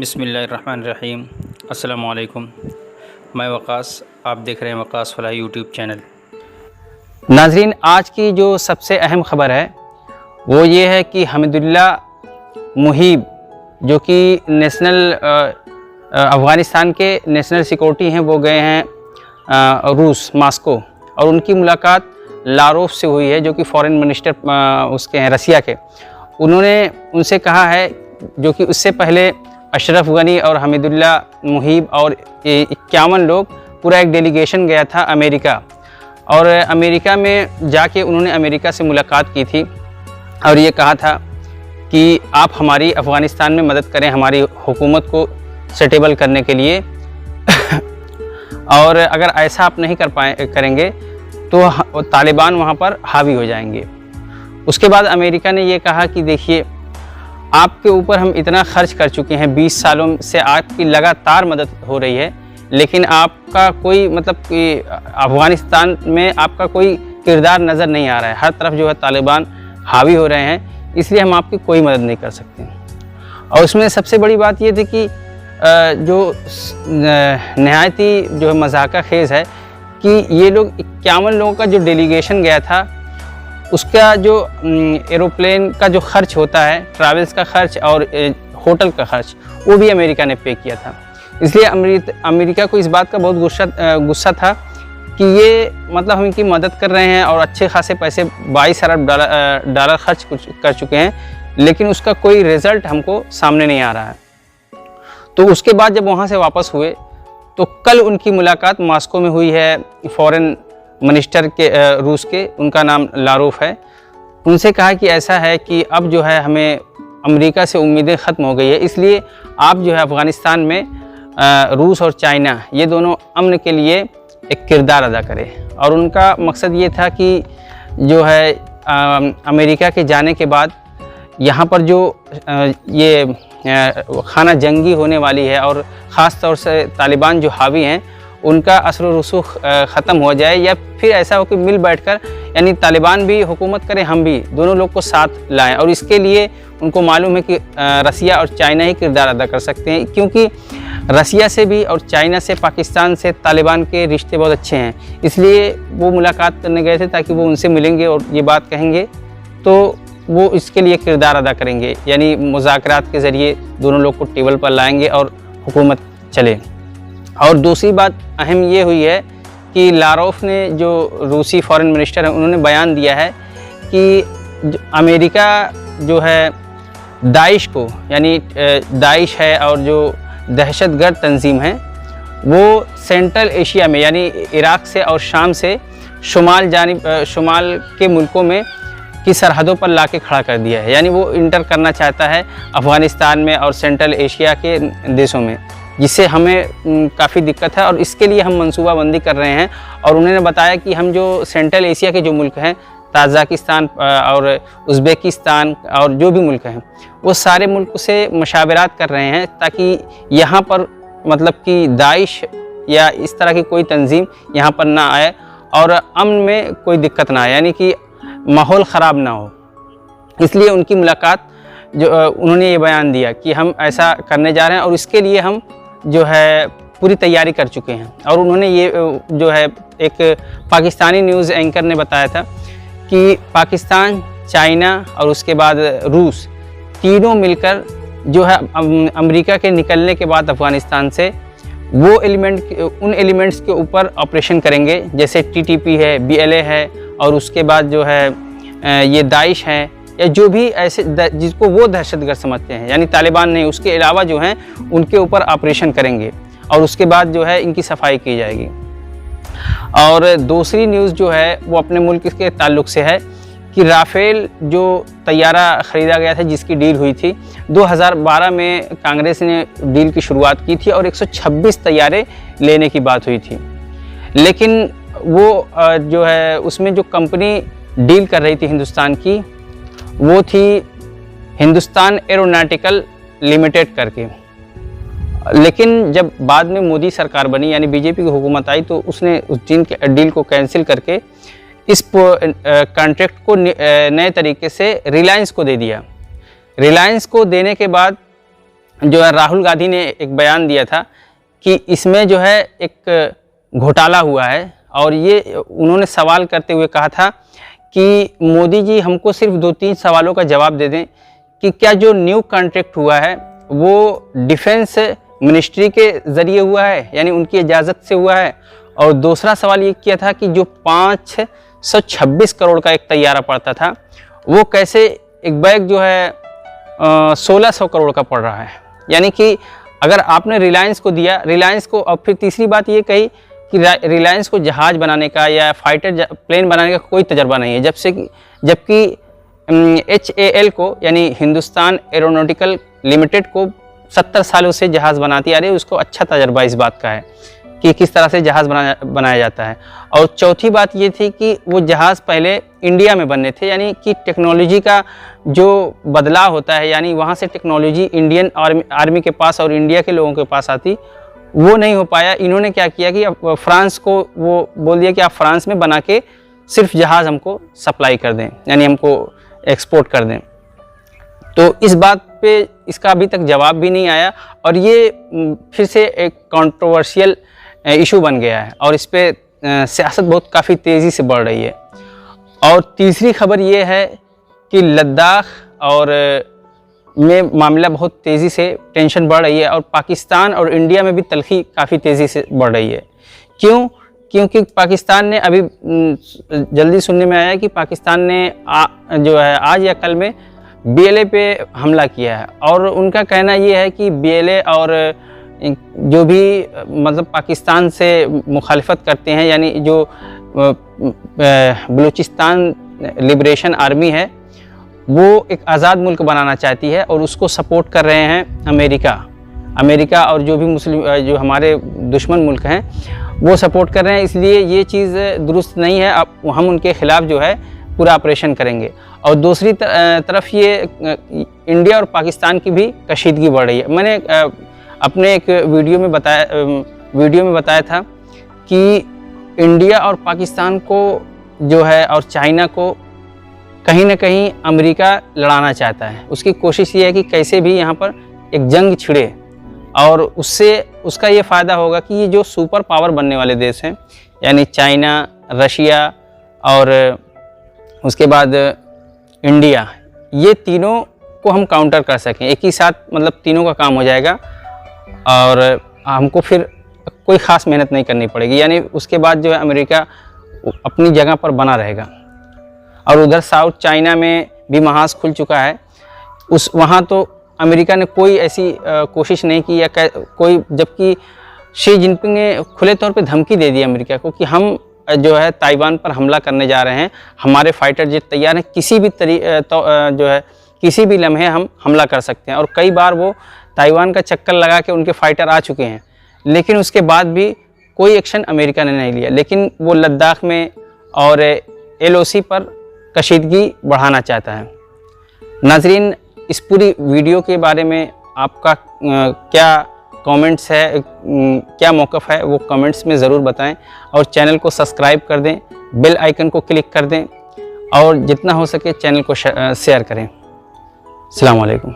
बिस्मिल्लाहिर्रहमानिर्रहीम। अस्सलामुअलैकुम। मैं वक़ास, आप देख रहे हैं वक़ास फलाह यूट्यूब चैनल। नाज़रीन, आज की जो सबसे अहम ख़बर है वो ये है कि हमीदुल्लाह मुहीब जो कि अफ़गानिस्तान के नेशनल सिक्योरिटी हैं, वो गए हैं रूस, मास्को, और उनकी मुलाकात लारोफ से हुई है जो कि फ़ॉरेन मिनिस्टर उसके हैं, रसिया के। उन्होंने उनसे कहा है, जो कि उससे पहले अशरफ गनी और हमीदुल्लाह मुहीब और 51 लोग, पूरा एक डेलीगेशन गया था अमेरिका, और अमेरिका में जाके उन्होंने अमेरिका से मुलाकात की थी और ये कहा था कि आप हमारी अफ़गानिस्तान में मदद करें, हमारी हुकूमत को सेटेबल करने के लिए और अगर ऐसा आप नहीं करेंगे तो तालिबान वहाँ पर हावी हो जाएंगे। उसके बाद अमेरिका ने ये कहा कि देखिए, आपके ऊपर हम इतना खर्च कर चुके हैं, 20 सालों से आपकी लगातार मदद हो रही है, लेकिन आपका कोई मतलब कि अफ़गानिस्तान में आपका कोई किरदार नज़र नहीं आ रहा है। हर तरफ जो है तालिबान हावी हो रहे हैं, इसलिए हम आपकी कोई मदद नहीं कर सकते। और उसमें सबसे बड़ी बात ये थी कि जो नहायत ही जो है मज़ाक़ा खेज़ है कि ये लोग 51 लोगों का जो डेलीगेशन गया था, उसका जो एरोप्लेन का जो खर्च होता है, ट्रैवल्स का खर्च और होटल का खर्च, वो भी अमेरिका ने पे किया था। इसलिए अमेरिका को इस बात का बहुत गुस्सा था कि ये मतलब हम इनकी मदद कर रहे हैं और अच्छे खासे पैसे 22 अरब डॉलर खर्च कर चुके हैं, लेकिन उसका कोई रिज़ल्ट हमको सामने नहीं आ रहा है। तो उसके बाद जब वहाँ से वापस हुए तो कल उनकी मुलाकात मॉस्को में हुई है फ़ॉरेन मिनिस्टर के रूस के, उनका नाम लारोफ है। उनसे कहा कि ऐसा है कि अब जो है हमें अमेरिका से उम्मीदें ख़त्म हो गई है, इसलिए आप जो है अफ़गानिस्तान में रूस और चाइना, ये दोनों अमन के लिए एक किरदार अदा करें। और उनका मकसद ये था कि जो है अमेरिका के जाने के बाद यहाँ पर जो ये खाना जंगी होने वाली है और ख़ास तौर से तालिबान जो हावी हैं, उनका असर व रसूख ख़त्म हो जाए, या फिर ऐसा हो कि मिल बैठकर, यानी तालिबान भी हुकूमत करें, हम भी, दोनों लोग को साथ लाएं। और इसके लिए उनको मालूम है कि रसिया और चाइना ही किरदार अदा कर सकते हैं, क्योंकि रसिया से भी और चाइना से, पाकिस्तान से तालिबान के रिश्ते बहुत अच्छे हैं। इसलिए वो मुलाकात करने गए थे ताकि वो उनसे मिलेंगे और ये बात कहेंगे, तो वो इसके लिए किरदार अदा करेंगे, यानी मुज़ाकरात के ज़रिए दोनों लोग को टेबल पर लाएंगे और हुकूमत चले। और दूसरी बात अहम ये हुई है कि लारोफ ने, जो रूसी फ़ॉरेन मिनिस्टर हैं, उन्होंने बयान दिया है कि अमेरिका जो है दाइश को, यानी दाइश है और जो दहशतगर्द तंजीम है, वो सेंट्रल एशिया में, यानी इराक़ से और शाम से शुमाल के मुल्कों में की सरहदों पर लाके खड़ा कर दिया है। यानी वो इंटर करना चाहता है अफ़गानिस्तान में और सेंट्रल एशिया के देशों में, जिससे हमें काफ़ी दिक्कत है और इसके लिए हम मंसूबाबंदी कर रहे हैं। और उन्होंने बताया कि हम जो सेंट्रल एशिया के जो मुल्क हैं, ताजिकिस्तान और उज़्बेकिस्तान और जो भी मुल्क हैं, वो सारे मुल्क से मशावरात कर रहे हैं ताकि यहाँ पर मतलब कि दाइश या इस तरह की कोई तंजीम यहाँ पर ना आए और अमन में कोई दिक्कत ना आए, यानी कि माहौल ख़राब ना हो। इसलिए उनकी मुलाकात जो उन्होंने ये बयान दिया कि हम ऐसा करने जा रहे हैं और इसके लिए हम जो है पूरी तैयारी कर चुके हैं। और उन्होंने ये जो है, एक पाकिस्तानी न्यूज़ एंकर ने बताया था कि पाकिस्तान, चाइना और उसके बाद रूस, तीनों मिलकर जो है अमेरिका के निकलने के बाद अफ़गानिस्तान से वो उन एलिमेंट्स के ऊपर ऑपरेशन करेंगे, जैसे TTP है, BLA है, और उसके बाद जो है ये दाइश है, या जो भी ऐसे जिसको वो दहशतगर्द समझते हैं, यानी तालिबान नहीं, उसके अलावा जो हैं उनके ऊपर ऑपरेशन करेंगे और उसके बाद जो है इनकी सफाई की जाएगी। और दूसरी न्यूज़ जो है वो अपने मुल्क के ताल्लुक़ से है कि राफेल जो तैयारा ख़रीदा गया था, जिसकी डील हुई थी 2012 में, कांग्रेस ने डील की शुरुआत की थी और 126 तैयारे लेने की बात हुई थी, लेकिन वो जो है उसमें जो कंपनी डील कर रही थी हिंदुस्तान की, वो थी हिंदुस्तान एरोनॉटिकल लिमिटेड करके। लेकिन जब बाद में मोदी सरकार बनी, यानी बीजेपी की हुकूमत आई, तो उसने उस डील को कैंसिल करके इस कॉन्ट्रैक्ट को नए तरीके से रिलायंस को दे दिया। रिलायंस को देने के बाद जो है राहुल गांधी ने एक बयान दिया था कि इसमें जो है एक घोटाला हुआ है, और ये उन्होंने सवाल करते हुए कहा था कि मोदी जी हमको सिर्फ 2-3 सवालों का जवाब दे दें कि क्या जो न्यू कॉन्ट्रैक्ट हुआ है वो डिफेंस मिनिस्ट्री के ज़रिए हुआ है, यानी उनकी इजाज़त से हुआ है। और दूसरा सवाल ये किया था कि जो 526 करोड़ का एक तैयारा पड़ता था वो कैसे एक बैग जो है 1600 करोड़ का पड़ रहा है। यानी कि अगर आपने रिलायंस को दिया, रिलायंस को, और फिर तीसरी बात ये कही कि रिलायंस को जहाज़ बनाने का या फाइटर प्लेन बनाने का कोई तजर्बा नहीं है, जबकि HAL को यानी हिंदुस्तान एरोनॉटिकल लिमिटेड को 70 सालों से जहाज़ बनाती आ रही है, उसको अच्छा तजर्बा इस बात का है कि किस तरह से जहाज़ बनाया जाता है। और चौथी बात ये थी कि वो जहाज़ पहले इंडिया में बनने थे, यानी कि टेक्नोलॉजी का जो बदलाव होता है, यानी वहाँ से टेक्नोलॉजी इंडियन आर्मी के पास और इंडिया के लोगों के पास आती, वो नहीं हो पाया। इन्होंने क्या किया कि फ्रांस को वो बोल दिया कि आप फ्रांस में बना के सिर्फ जहाज़ हमको सप्लाई कर दें, यानी हमको एक्सपोर्ट कर दें। तो इस बात पे इसका अभी तक जवाब भी नहीं आया, और ये फिर से एक कंट्रोवर्शियल इशू बन गया है, और इस पे सियासत बहुत काफ़ी तेज़ी से बढ़ रही है। और तीसरी खबर ये है कि लद्दाख और में मामला बहुत तेज़ी से टेंशन बढ़ रही है, और पाकिस्तान और इंडिया में भी तलखी काफ़ी तेज़ी से बढ़ रही है। क्यों? क्योंकि पाकिस्तान ने अभी जल्दी सुनने में आया कि पाकिस्तान ने जो है आज या कल में BLA पे हमला किया है, और उनका कहना ये है कि BLA और जो भी मतलब पाकिस्तान से मुखालिफत करते हैं, यानी जो बलूचिस्तान लिबरेशन आर्मी है, वो एक आज़ाद मुल्क बनाना चाहती है, और उसको सपोर्ट कर रहे हैं अमेरिका और जो भी मुस्लिम जो हमारे दुश्मन मुल्क हैं वो सपोर्ट कर रहे हैं। इसलिए ये चीज़ दुरुस्त नहीं है। अब हम उनके ख़िलाफ़ जो है पूरा ऑपरेशन करेंगे। और दूसरी तरफ ये इंडिया और पाकिस्तान की भी कशीदगी बढ़ रही है। मैंने अपने एक वीडियो में बताया था कि इंडिया और पाकिस्तान को जो है और चाइना को कहीं ना कहीं अमेरिका लड़ाना चाहता है। उसकी कोशिश ये है कि कैसे भी यहाँ पर एक जंग छिड़े, और उससे उसका ये फ़ायदा होगा कि ये जो सुपर पावर बनने वाले देश हैं, यानी चाइना, रशिया और उसके बाद इंडिया, ये तीनों को हम काउंटर कर सकें एक ही साथ, मतलब तीनों का काम हो जाएगा, और हमको फिर कोई ख़ास मेहनत नहीं करनी पड़ेगी। यानी उसके बाद जो है अमेरिका अपनी जगह पर बना रहेगा। और उधर साउथ चाइना में भी महाज खुल चुका है, वहाँ तो अमेरिका ने कोई ऐसी कोशिश नहीं की या कोई, जबकि शी जिनपिंग ने खुले तौर पे धमकी दे दी अमेरिका को कि हम जो है ताइवान पर हमला करने जा रहे हैं, हमारे फाइटर जेट तैयार हैं, किसी भी जो है किसी भी लम्हे हम हमला कर सकते हैं। और कई बार वो ताइवान का चक्कर लगा के उनके फाइटर आ चुके हैं, लेकिन उसके बाद भी कोई एक्शन अमेरिका ने नहीं लिया। लेकिन वो लद्दाख में और LOC पर कशीदगी बढ़ाना चाहता है। नाजरीन, इस पूरी वीडियो के बारे में आपका क्या कमेंट्स है, क्या मौक़िफ़ है, वो कमेंट्स में ज़रूर बताएं, और चैनल को सब्सक्राइब कर दें, बेल आइकन को क्लिक कर दें, और जितना हो सके चैनल को शेयर करें। अस्सलाम वालेकुम।